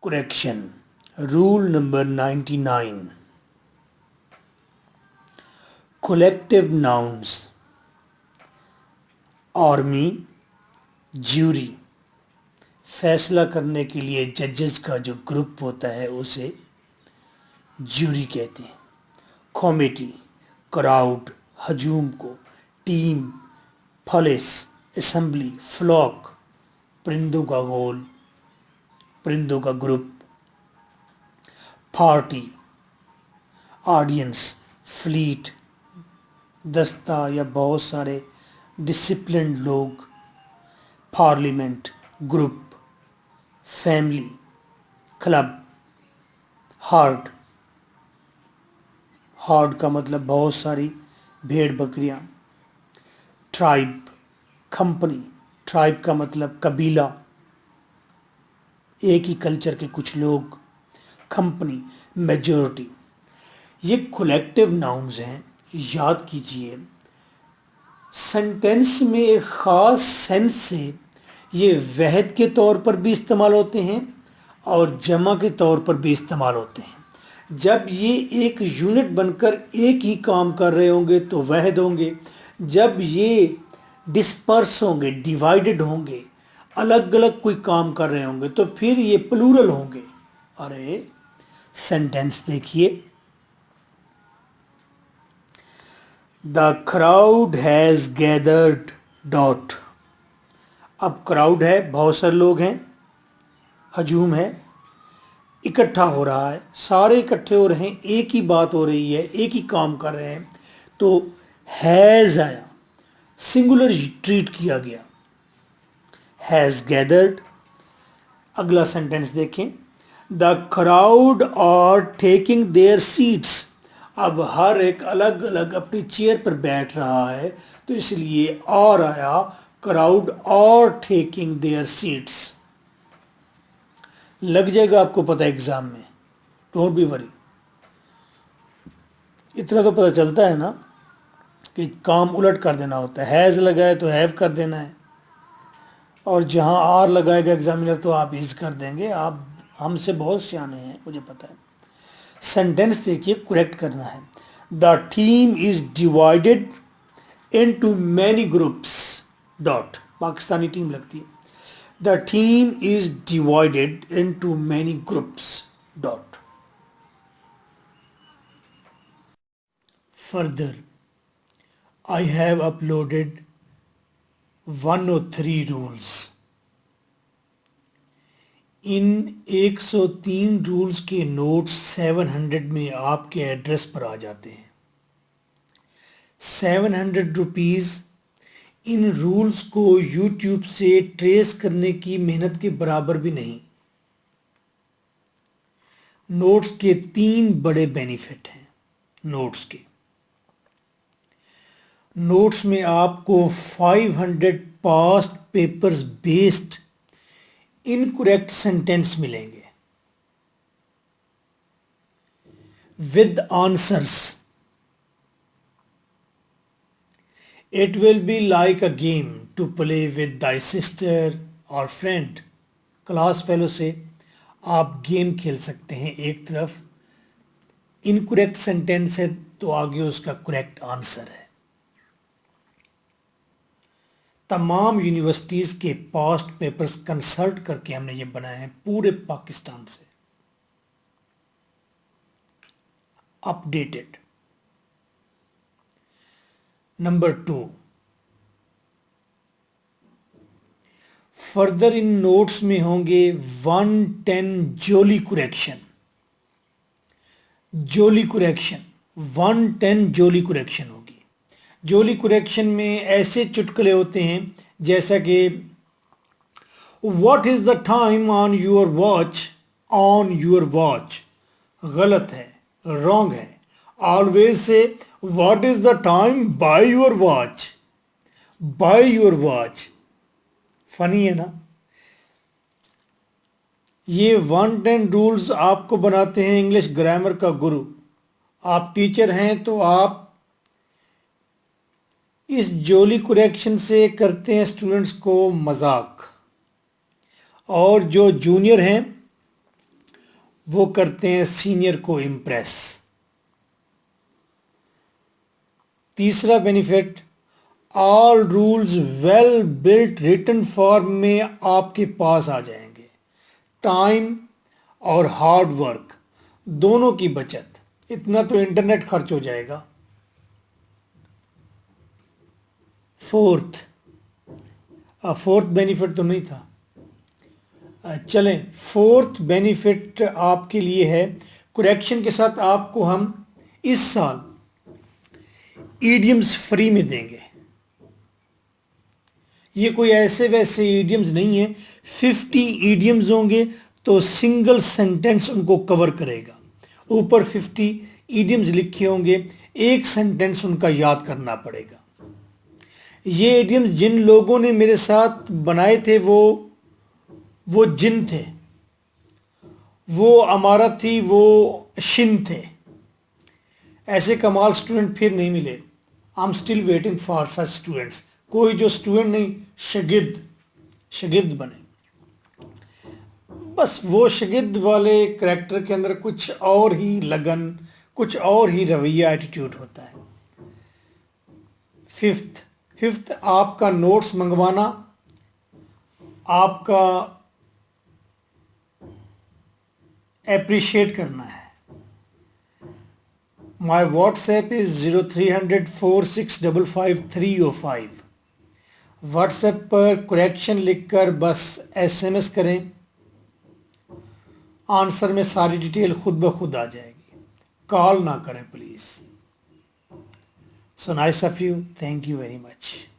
Correction. Rule number 99. Collective nouns. Army, jury, फैसला करने के लिए जजेस का जो ग्रुप होता है उसे ज्यूरी कहते हैं. कॉमिटी, क्राउड, हजूम को, टीम, पुलिस, असेंबली, फ्लॉक, परिंदों का गोल, परिंदों का ग्रुप, पार्टी, ऑडियंस, फ्लीट, दस्ता या बहुत सारे डिसिप्लिन्ड लोग, parliament, group, family, club, hard, hard का मतलब बहुत सारी भेड़ बकरियां, ट्राइब, कंपनी, ट्राइब का मतलब कबीला, एक ही कल्चर के कुछ लोग, कंपनी, मेजॉरिटी. ये कलेक्टिव नाउन्स हैं. याद कीजिए, सेंटेंस में एक ख़ास सेंस से ये वहद के तौर पर भी इस्तेमाल होते हैं और जमा के तौर पर भी इस्तेमाल होते हैं. जब ये एक यूनिट बनकर एक ही काम कर रहे होंगे तो वहद होंगे. जब ये डिस्पर्स होंगे, डिवाइडेड होंगे, अलग अलग कोई काम कर रहे होंगे तो फिर ये प्लूरल होंगे. अरे सेंटेंस देखिए. The crowd has gathered dot. अब क्राउड है, बहुत सारे लोग हैं, हजूम है, इकट्ठा हो रहा है, सारे इकट्ठे हो रहे हैं, एक ही बात हो रही है, एक ही काम कर रहे हैं, तो हैज़ आया, सिंगुलर ट्रीट किया गया, हैज़ गैदर्ड. अगला सेंटेंस देखें. The crowd are taking their seats. अब हर एक अलग अलग अपनी चेयर पर बैठ रहा है तो इसलिए और आया, crowd are taking their seats. लग जाएगा आपको पता एग्जाम में, डोंट बी वरी. इतना तो पता चलता है ना कि काम उलट कर देना होता है. हैज़ लगाए तो हैव कर देना है और जहां आर लगाएगा एग्जामिनर तो आप इज कर देंगे. आप हमसे बहुत सियाने हैं, मुझे पता है. सेंटेंस देखिए, करेक्ट करना है. The team is divided into many groups dot. Pakistani team लगती है. The team is divided into many groups dot. Further, I have uploaded 103 rules. In 103 rules के नोट्स 700 में आपके एड्रेस पर आ जाते हैं. 700 रुपीज़ इन रूल्स को यूट्यूब से ट्रेस करने की मेहनत के बराबर भी नहीं. नोट्स के 3 बड़े बेनिफिट हैं. नोट्स में आपको 500 past papers based incorrect sentence मिलेंगे with answers. It will be like a game to play with thy sister और फ्रेंड. क्लास फेलो से आप गेम खेल सकते हैं. एक तरफ इनकरेक्ट सेंटेंस है तो आगे उसका करेक्ट आंसर है. तमाम यूनिवर्सिटीज़ के पास्ट पेपर्स कंसल्ट करके हमने ये बनाए हैं पूरे पाकिस्तान से, updated. Number 2, further in notes में होंगे 110 जोली करेक्शन. 110 जोली करेक्शन होगी. जोली करेक्शन में ऐसे चुटकुले होते हैं जैसा कि what is the time on your watch. गलत है, रॉन्ग है. Always say what is the time by your watch. Funny है ना. ये 110 रूल्स आपको बनाते हैं इंग्लिश ग्रामर का गुरु. आप टीचर हैं तो आप इस जोली करेक्शन से करते हैं स्टूडेंट्स को मजाक, और जो जूनियर हैं वो करते हैं सीनियर को इम्प्रेस। तीसरा benefit, all rules well built written form में आपके पास आ जाएंगे। टाइम और हार्ड वर्क दोनों की बचत, इतना तो इंटरनेट खर्च हो जाएगा। फोर्थ बेनिफिट तो नहीं था, चलें फोर्थ बेनिफिट आपके लिए है, करेक्शन के साथ आपको हम इस साल ईडियम्स फ्री में देंगे। ये कोई ऐसे वैसे ईडियम्स नहीं है, 50 ईडियम्स होंगे तो सिंगल सेंटेंस उनको कवर करेगा। ऊपर 50 ईडियम्स लिखे होंगे, एक सेंटेंस उनका याद करना पड़ेगा। ये ईडियम्स जिन लोगों ने मेरे साथ बनाए थे वो जिन थे, वो अमारा थी, वो शिन थे। ऐसे कमाल स्टूडेंट फिर नहीं मिले। I am still waiting for such students. कोई जो स्टूडेंट नहीं, शागिर्द बने। बस वो शागिर्द वाले करैक्टर के अंदर कुछ और ही लगन, कुछ और ही रवैया, एटीट्यूड होता है। फिफ्थ आपका नोट्स मंगवाना, आपका एप्रिशिएट करना है। My WhatsApp is 030046555305। व्हाट्सएप पर करेक्शन लिखकर बस SMS करें, आंसर में सारी डिटेल खुद ब खुद आ जाएगी। कॉल ना करें please. So nice of you, thank you very much.